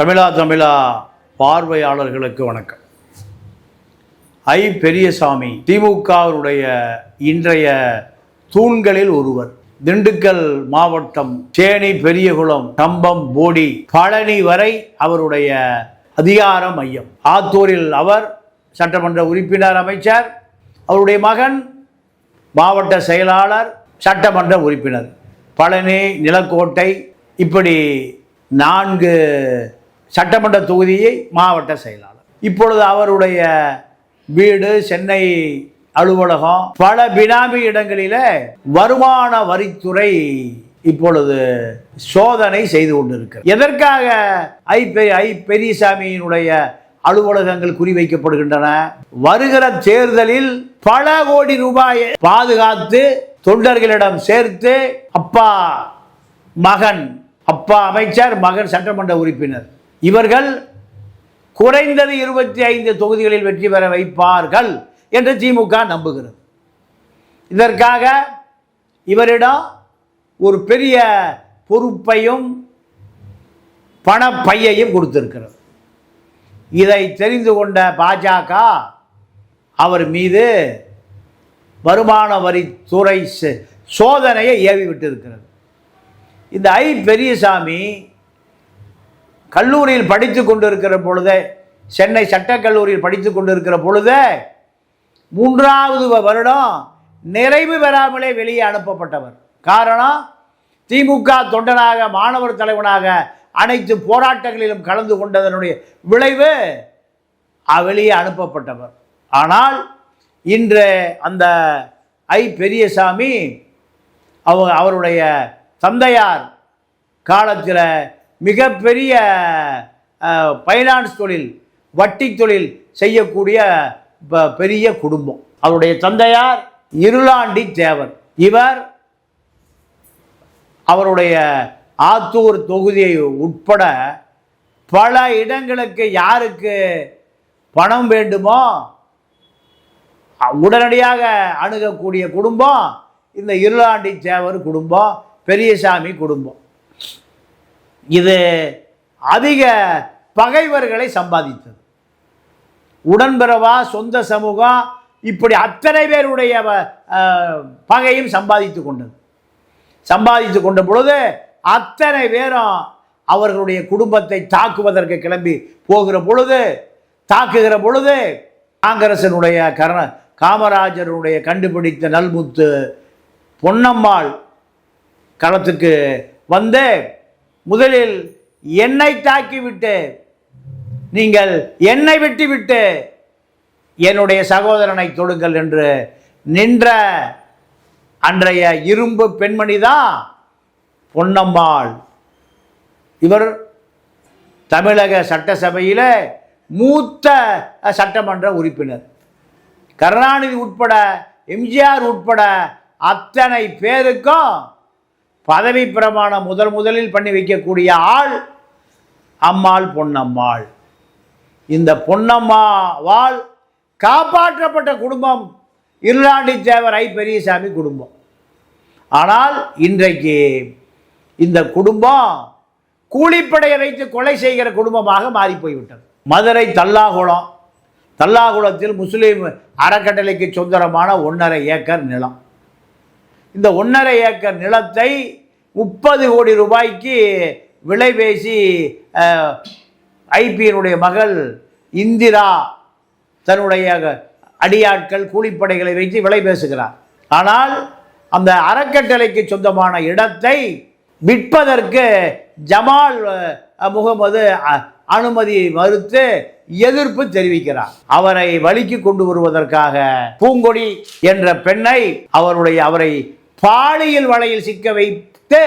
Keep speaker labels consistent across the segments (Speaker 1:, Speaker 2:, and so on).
Speaker 1: தமிழா பார்வையாளர்களுக்கு வணக்கம். பெரியசாமி திமுகவுடைய இன்றைய தூண்களில் ஒருவர். திண்டுக்கல் மாவட்டம் தேனி, பெரியகுளம், கம்பம், போடி, பழனி வரை அவருடைய அதிகார மையம். ஆத்தூரில் அவர் சட்டமன்ற உறுப்பினர், அமைச்சர். அவருடைய மகன் மாவட்ட செயலாளர், சட்டமன்ற உறுப்பினர். பழனி, நிலக்கோட்டை, இப்படி 4 சட்டமன்ற தொகுதியை மாவட்ட செயலாளர். இப்பொழுது அவருடைய வீடு, சென்னை அலுவலகம், பல பினாமி இடங்களில் வருமான வரித்துறை இப்பொழுது சோதனை செய்து கொண்டிருக்கிறது. எதற்காக பெரியசாமியினுடைய அலுவலகங்கள் குறிவைக்கப்படுகின்றன? வருகிற தேர்தலில் பல கோடி ரூபாயை பாதுகாத்து தொண்டர்களிடம் சேர்த்து, அப்பா மகன், அப்பா அமைச்சர், மகன் சட்டமன்ற உறுப்பினர், இவர்கள் குறைந்தது 25 தொகுதிகளில் வெற்றி பெற வைப்பார்கள் என்று திமுக நம்புகிறது. இதற்காக இவரிடம் ஒரு பெரிய பொறுப்பையும் பணப்பையையும் கொடுத்திருக்கிறது. இதை தெரிந்து கொண்ட பாஜக அவர் மீது வருமான வரித்துறை சோதனையை ஏவி விட்டிருக்கிறது. இந்த பெரியசாமி கல்லூரியில் படித்து கொண்டிருக்கிற பொழுது, சென்னை சட்டக்கல்லூரியில் படித்து கொண்டிருக்கிற பொழுது 3வது வருடம் நிறைவு பெறாமலே வெளியே அனுப்பப்பட்டவர். காரணம், திமுக தொண்டனாக, மாணவர் தலைவனாக அனைத்து போராட்டங்களிலும் கலந்து கொண்டதனுடைய விளைவு வெளியே அனுப்பப்பட்டவர். ஆனால் இன்று அந்த பெரியசாமி அவருடைய தந்தையார் காலத்தில் மிகப்பெரிய ஃபைனான்ஸ் தொழில், வட்டி தொழில் செய்யக்கூடிய பெரிய குடும்பம். அவருடைய தந்தையார் இருளாண்டி தேவர். இவர் அவருடைய ஆத்தூர் தொகுதியை உட்பட பல இடங்களுக்கு யாருக்கு பணம் வேண்டுமோ உடனடியாக அணுகக்கூடிய குடும்பம் இந்த இருளாண்டி தேவர் குடும்பம், பெரியசாமி குடும்பம். இது அதிக பகைவர்களை சம்பாதித்தது. உடன்பிறவா, சொந்த சமூகம், இப்படி அத்தனை பேருடைய பகையும் சம்பாதித்து கொண்ட பொழுது அத்தனை பேரும் அவர்களுடைய குடும்பத்தை தாக்குவதற்கு கிளம்பி தாக்குகிற பொழுது காங்கிரசனுடைய காமராஜருடைய கண்டுபிடித்த நல்முத்து பொன்னம்மாள் களத்துக்கு வந்து முதலில் என்னை தாக்கிவிட்டு, நீங்கள் என்னை விட்டு என்னுடைய சகோதரனை தொடுங்கள் என்று நின்ற அன்றைய இரும்பு பெண்மணி தான் பொன்னம்மாள். இவர் தமிழக சட்டசபையில் மூத்த சட்டமன்ற உறுப்பினர். கருணாநிதி உட்பட, எம்ஜிஆர் உட்பட அத்தனை பேருக்கும் பதவி பிரமாணம் முதலில் பண்ணி வைக்கக்கூடிய ஆள் அம்மாள், பொன்னம்மாள். இந்த பொன்னம்மாவால் காப்பாற்றப்பட்ட குடும்பம் இருளாண்டி தேவர் பெரியசாமி குடும்பம். ஆனால் இன்றைக்கு இந்த குடும்பம் கூலிப்படையை வைத்து கொலை செய்கிற குடும்பமாக மாறி போய்விட்டது. மதுரை தல்லாகுளத்தில் முஸ்லீம் அறக்கட்டளைக்கு சொந்தமான 1.5 ஏக்கர் நிலம். இந்த 1.5 ஏக்கர் நிலத்தை 30 கோடி ரூபாய்க்கு விலை பேசி ஐபியினுடைய மகள் இந்திரா தன்னுடைய அடியாட்கள், கூலிப்படைகளை வைத்து விலை பேசுகிறார். ஆனால் அந்த அறக்கட்டளைக்கு சொந்தமான இடத்தை விற்பதற்கு ஜமால் முகமது அனுமதி மறுத்து எதிர்ப்பு தெரிவிக்கிறார். அவரை வழிக்கு கொண்டு வருவதற்காக பூங்கொடி என்ற பெண்ணை அவரை பாலியல் வலையில் சிக்க வைத்து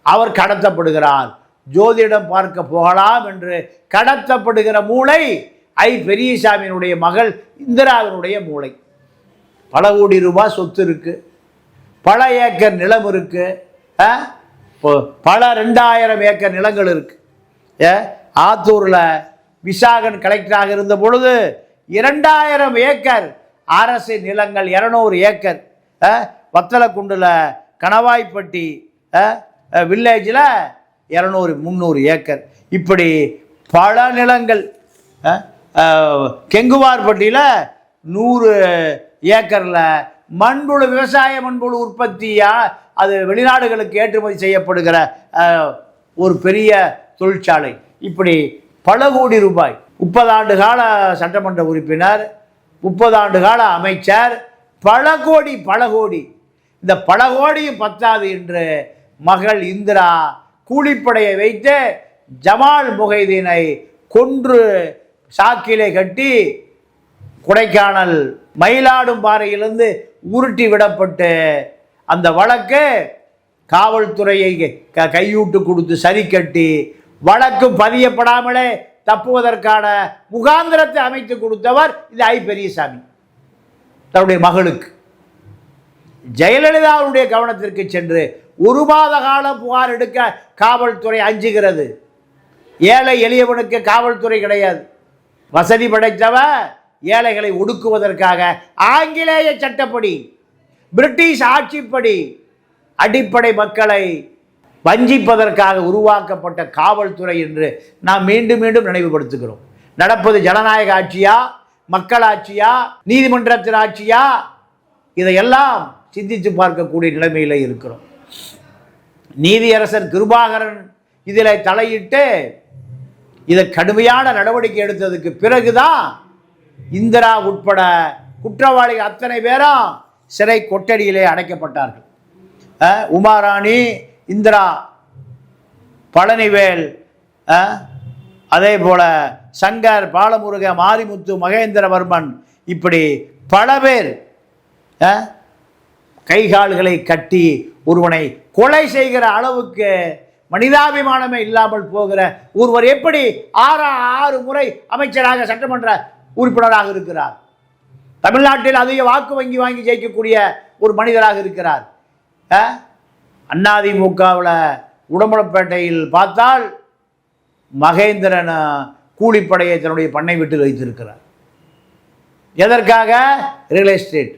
Speaker 1: அவர் கடத்தப்படுகிறார். ஜோதிடம் பார்க்க போகலாம் என்று கடத்தப்படுகிற மூளை பெரியசாமியினுடைய மகள் இந்திராவினுடைய மூளை. பல கோடி ரூபாய் சொத்து இருக்கு, பல ஏக்கர் நிலம் இருக்கு, பல 2000 ஏக்கர் நிலங்கள் இருக்கு. ஆத்தூரில் விசாகன் கலெக்டராக இருந்த பொழுது 2000 ஏக்கர் அரசு நிலங்கள், 200 ஏக்கர் வத்தலக்குண்டில் கணவாய்ப்பட்டி வில்லேஜில் 200-300 ஏக்கர், இப்படி பல நிலங்கள். கெங்குவார்பட்டியில் 100 ஏக்கரில் மண்புழு விவசாய மண்புழு உற்பத்தியாக அது வெளிநாடுகளுக்கு ஏற்றுமதி செய்யப்படுகிற ஒரு பெரிய தொழிற்சாலை. இப்படி பல கோடி ரூபாய். 30 ஆண்டு கால சட்டமன்ற உறுப்பினர், 30 ஆண்டு கால அமைச்சர், பல கோடி. இந்த பல கோடியும் பத்தாது என்று மகள் இந்திரா கூலிப்படையை வைத்து ஜமால் முஹைதீனை கொன்று சாக்கிலே கட்டி கொடைக்கானல் மயிலாடும்பாறையிலிருந்து உருட்டி விடப்பட்டு அந்த வழக்கு காவல்துறையை கையூட்டு கொடுத்து சரி கட்டி வழக்கு பதியப்படாமலே தப்புவதற்கான முகாந்திரத்தை அமைத்து கொடுத்தவர் இந்த ஐ பெரியசாமி தன்னுடைய மகளுக்கு. ஜெயலலிதாவுடைய கவனத்திற்கு சென்று 1 மாத காலம் புகார் எடுக்க காவல்துறை அஞ்சுகிறது. ஏழை எளியவனுக்கு காவல்துறை கிடையாது. வசதி படைத்தவ ஏழைகளை ஒடுக்குவதற்காக ஆங்கிலேய சட்டப்படி, பிரிட்டிஷ் ஆட்சிப்படி அடிப்படை மக்களை வஞ்சிப்பதற்காக உருவாக்கப்பட்ட காவல்துறை என்று நாம் மீண்டும் நினைவுபடுத்துகிறோம். நடப்பது ஜனநாயக ஆட்சியா, மக்களாட்சியா, நீதிமன்றத்தின் ஆட்சியா? இதையெல்லாம் சிந்தித்து பார்க்கக்கூடிய நிலைமையில் இருக்கிறோம். நீதியரசர் கிருபாகரன் இதில் தலையிட்டு இதை கடுமையான நடவடிக்கை எடுத்ததுக்கு பிறகுதான் இந்திரா உட்பட குற்றவாளிகள் அத்தனை பேரும் சிறை கொட்டடியிலே அடைக்கப்பட்டார்கள். உமாராணி, இந்திரா, பழனிவேல், அதே போல சங்கர், பாலமுருக, மாரிமுத்து, மகேந்திரவர்மன், இப்படி பல பேர் கைகால்களை கட்டி ஒருவனை கொலை செய்கிற அளவுக்கு மனிதாபிமானமே இல்லாமல் போகிற ஒருவர் எப்படி 6 முறை அமைச்சராக சட்டமன்ற உறுப்பினராக இருக்கிறார்? தமிழ்நாட்டில் அதிக வாக்கு வங்கி வாங்கி ஜெயிக்கக்கூடிய ஒரு மனிதராக இருக்கிறார். அதிமுகவில் உடம்பலப்பேட்டையில் பார்த்தால் மகேந்திரன் கூலிப்படையை தன்னுடைய பண்ணை வீட்டில் வைத்திருக்கிறார். எதற்காக? Real estate.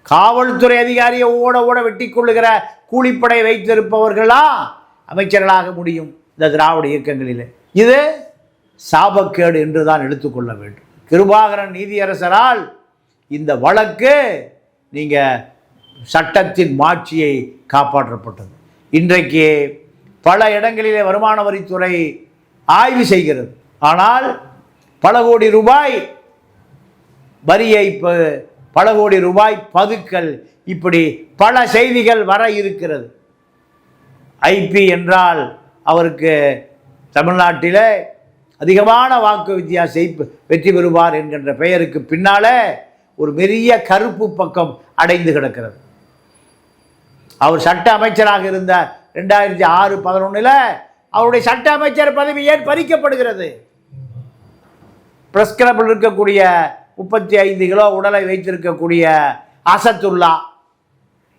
Speaker 1: காவல்துறை அதிகாரியை ஓட வெட்டி கொள்ளுகிற கூலிப்படை வைத்திருப்பவர்களா அமைச்சர்களாக முடியும் இந்த திராவிட இயக்கங்களிலே? இது சாபக்கேடு என்று தான் எடுத்துக்கொள்ள வேண்டும். கிருபாகரன் நீதியரசரால் இந்த வழக்கு சட்டத்தின் மாட்சியை காப்பாற்றப்பட்டது. இன்றைக்கு பல இடங்களிலே வருமான வரித்துறை ஆய்வு செய்கிறது. ஆனால் பல கோடி ரூபாய் வரி ஏய்ப்பு, பல கோடி ரூபாய் பதுக்கல், இப்படி பல செய்திகள் வர இருக்கிறது. ஐபி என்றால் அவருக்கு தமிழ்நாட்டில் அதிகமான வாக்கு வித்தியாசம் வெற்றி பெறுவார் என்கின்ற பெயருக்கு பின்னாலே ஒரு பெரிய கருப்பு பக்கம் அடைந்து கிடக்கிறது. அவர் சட்ட அமைச்சராக இருந்த 2006-11 அவருடைய சட்ட அமைச்சர் பதவி ஏன் பறிக்கப்படுகிறது? பிரஸ் கிளப்பில் இருக்கக்கூடிய 35 கிலோ உடலை வைத்திருக்கக்கூடிய அசத்துல்லா,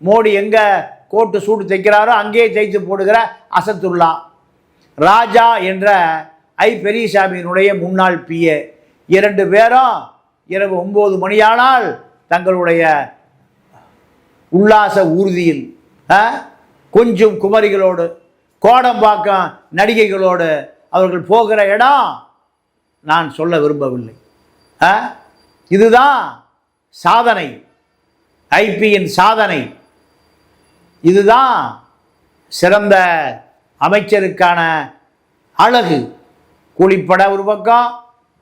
Speaker 1: மோடி எங்கே கோட்டு சூடு தைக்கிறாரோ அங்கேயே தைத்து போடுகிற அசத்துல்லா, ராஜா என்ற ஐ பெரியசாமியினுடைய முன்னாள் பிஏ, 2 பேரும் இரவு 9 மணியானால் தங்களுடைய உல்லாச ஊர்தியில் கொஞ்சம் குமரிகளோடு, கோடம்பாக்கம் நடிகைகளோடு அவர்கள் போகிற இடம் நான் சொல்ல விரும்பவில்லை. இதுதான் சாதனை, ஐபியின் சாதனை. இதுதான் சிறந்த அமைச்சருக்கான அழகு. கூலிப்பட ஒரு பக்கம்,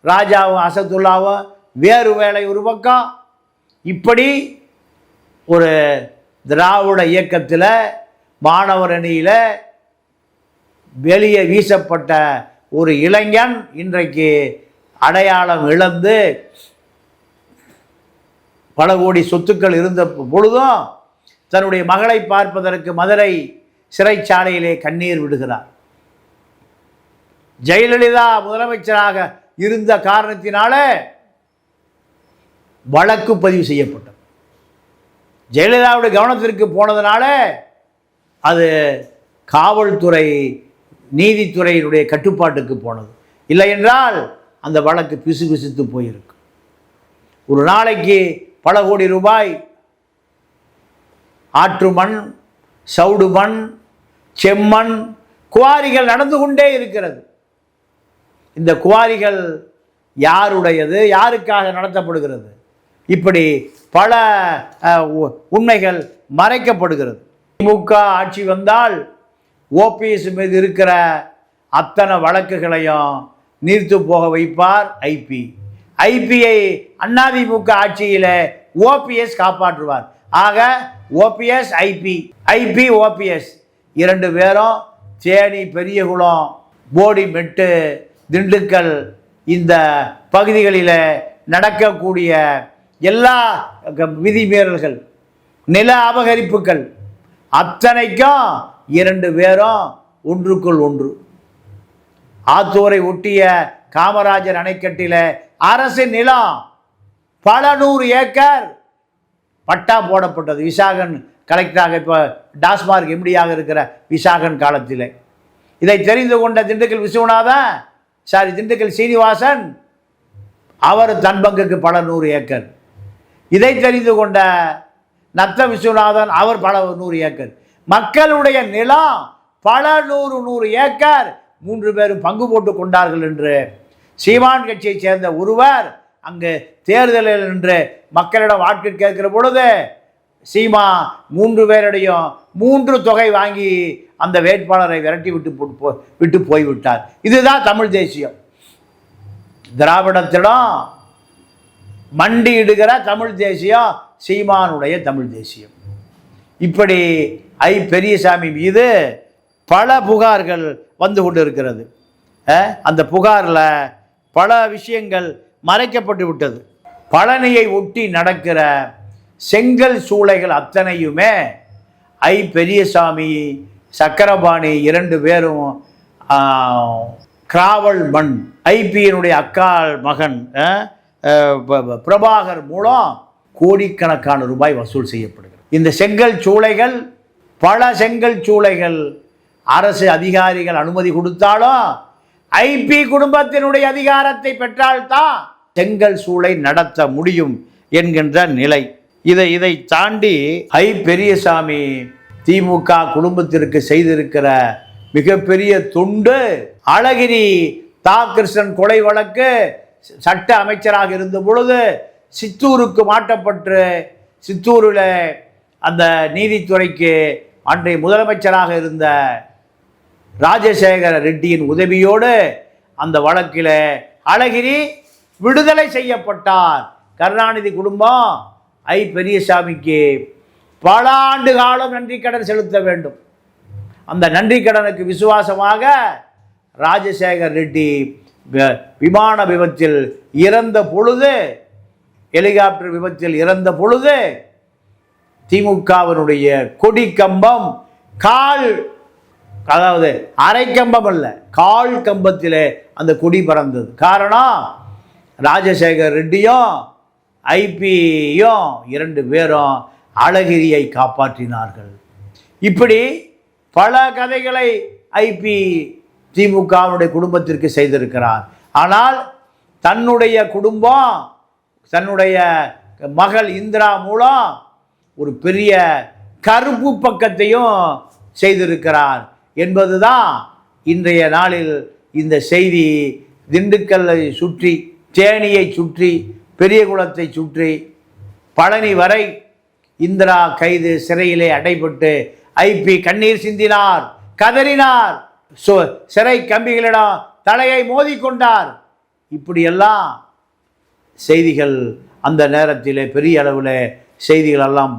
Speaker 1: ராஜாவும் அசத்துல்லாவும் வேறு வேலை ஒரு பக்கம். இப்படி ஒரு திராவிட இயக்கத்தில் மாணவர் அணியில் வெளியே வீசப்பட்ட ஒரு இளைஞன் இன்றைக்கு அடையாளம் இழந்து பல கோடி சொத்துக்கள் இருந்த பொழுதும் தன்னுடைய மகளை பார்ப்பதற்கு மதுரை சிறைச்சாலையிலே கண்ணீர் விடுகிறார். ஜெயலலிதா முதலமைச்சராக இருந்த காரணத்தினால வழக்கு பதிவு செய்யப்பட்டது. ஜெயலலிதாவுடைய கவனத்திற்கு போனதுனால அது காவல்துறை, நீதித்துறையினுடைய கட்டுப்பாட்டுக்கு போனது. இல்லை என்றால் அந்த வழக்கு பிசுபிசுத்து போயிருக்கு. ஒரு நாளைக்கு பல கோடி ரூபாய் ஆற்று மண், சவுடு மண், செம்மண் குவாரிகள் நடந்து கொண்டே இருக்கிறது. இந்த குவாரிகள் யாருடையது, யாருக்காக நடத்தப்படுகிறது, இப்படி பல உண்மைகள் மறைக்கப்படுகிறது. திமுக ஆட்சி வந்தால் ஓபிஎஸ் மீது இருக்கிற அத்தனை வழக்குகளையும் நீர்த்து போக வைப்பார் ஐபியை அதிமுக ஆட்சியில் ஓபிஎஸ் காப்பாற்றுவார். ஆக ஓபிஎஸ் ஐபி ஓபிஎஸ் இரண்டு பேரும் தேனி, பெரியகுளம், போடிமெட்டு, திண்டுக்கல் இந்த பகுதிகளில் நடக்கக்கூடிய எல்லா விதிமீறல்கள், நில அபகரிப்புகள் அத்தனைக்கும் இரண்டு பேரும் ஒன்றுக்குள் ஒன்று. ஆத்தூரை ஒட்டிய காமராஜர் அணைக்கட்டில் அரசு நிலம் பல 100 ஏக்கர் பட்டா போடப்பட்டது. விசாகன் கலெக்டராக இப்போ டாஸ்மார்க் எம்டியாக இருக்கிற விசாகன் காலத்தில் இதை தெரிந்து கொண்ட திண்டுக்கல் சீனிவாசன் அவர் தன் பங்குக்கு பல 100 ஏக்கர். இதை தெரிந்து கொண்ட நத்த விஸ்வநாதன் அவர் பல 100 ஏக்கர். மக்களுடைய நிலம் பல 100 ஏக்கர் 3 பேரும் பங்கு போட்டு கொண்டார்கள் என்று சீமான் கட்சியைச் சேர்ந்த ஒருவர் அங்கு தேர்தலில் நின்று மக்களிடம் வாக்கு கேட்கிற பொழுது சீமா 3 பேரிடையும் 3 தொகை வாங்கி அந்த வேட்பாளரை விரட்டி விட்டு போய்விட்டார். இதுதான் தமிழ் தேசியம். திராவிடத்திடம் மண்டியிடுகிற தமிழ் தேசியம் சீமானுடைய தமிழ் தேசியம். இப்படி பெரியசாமி மீது பல புகார்கள் வந்து கொண்டு இருக்கிறது. அந்த புகாரில் பல விஷயங்கள் மறைக்கப்பட்டு விட்டது. பழனியை ஒட்டி நடக்கிற செங்கல் சூளைகள் அத்தனையுமே பெரியசாமி, சக்கரபாணி 2 பேரும் கிராவல் மண் ஐபியினுடைய அக்கால் மகன் பிரபாகர் மூலம் கோடிக்கணக்கான ரூபாய் வசூல் செய்யப்படுகிறது. இந்த செங்கல் சூளைகள், பல செங்கல் சூளைகள் அரசு அதிகாரிகள் அனுமதி கொடுத்தாலும் ஐபி குடும்பத்தினுடைய அதிகாரத்தை பெற்றால்தான் செங்கல் சூளை நடத்த முடியும் என்கின்ற நிலை. இதை தாண்டி பெரியசாமி திமுக குடும்பத்திற்கு செய்திருக்கிற மிகப்பெரிய தொண்டு, அழகிரி கிருஷ்ணன் கொலை வழக்கு சட்ட அமைச்சராக இருந்த பொழுது சித்தூருக்கு மாற்றப்பட்டு சித்தூரில் அந்த நீதித்துறைக்கு அன்றைய முதலமைச்சராக இருந்த ராஜசேகர ரெட்டியின் உதவியோடு அந்த வழக்கில் அழகிரி விடுதலை செய்யப்பட்டார். கருணாநிதி குடும்பம் பெரியசாமிக்கு பல ஆண்டு காலம் நன்றி கடன் செலுத்த வேண்டும். அந்த நன்றி கடனுக்கு விசுவாசமாக ராஜசேகர் ரெட்டி விமான விபத்தில் இறந்த பொழுது, ஹெலிகாப்டர் விபத்தில் இறந்த பொழுது திமுகவினுடைய கொடி கம்பம் அதாவது அரை கம்பம் அல்ல, கால் கம்பத்தில் அந்த கொடி பறந்தது. காரணம் ராஜசேகர் ரெட்டியும் ஐபியும் 2 பேரும் அழகிரியை காப்பாற்றினார்கள். இப்படி பல கதைகளை திமுகவுடைய குடும்பத்திற்கு செய்திருக்கிறார். ஆனால் தன்னுடைய குடும்பம், தன்னுடைய மகள் இந்திரா மூலம் ஒரு பெரிய கருப்பு பக்கத்தையும் செய்திருக்கிறார் என்பதுதான் இன்றைய நாளில் இந்த செய்தி. திண்டுக்கல்லை சுற்றி, தேனியை சுற்றி, பெரியகுளத்தை சுற்றி, பழனி வரை இந்திரா கைது, சிறையிலே அடைபட்டு கண்ணீர் சிந்தினார், கதறினார், சிறை கம்பிகளிடம் தலையை மோதிக்கொண்டார். இப்படியெல்லாம் செய்திகள் அந்த நேரத்தில் பெரிய அளவில் செய்திகள் எல்லாம்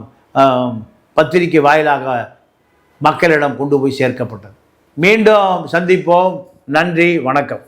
Speaker 1: பத்திரிகை வாயிலாக மக்களிடம் கொண்டு போய் சேர்க்கப்பட்டது. மீண்டும் சந்திப்போம். நன்றி, வணக்கம்.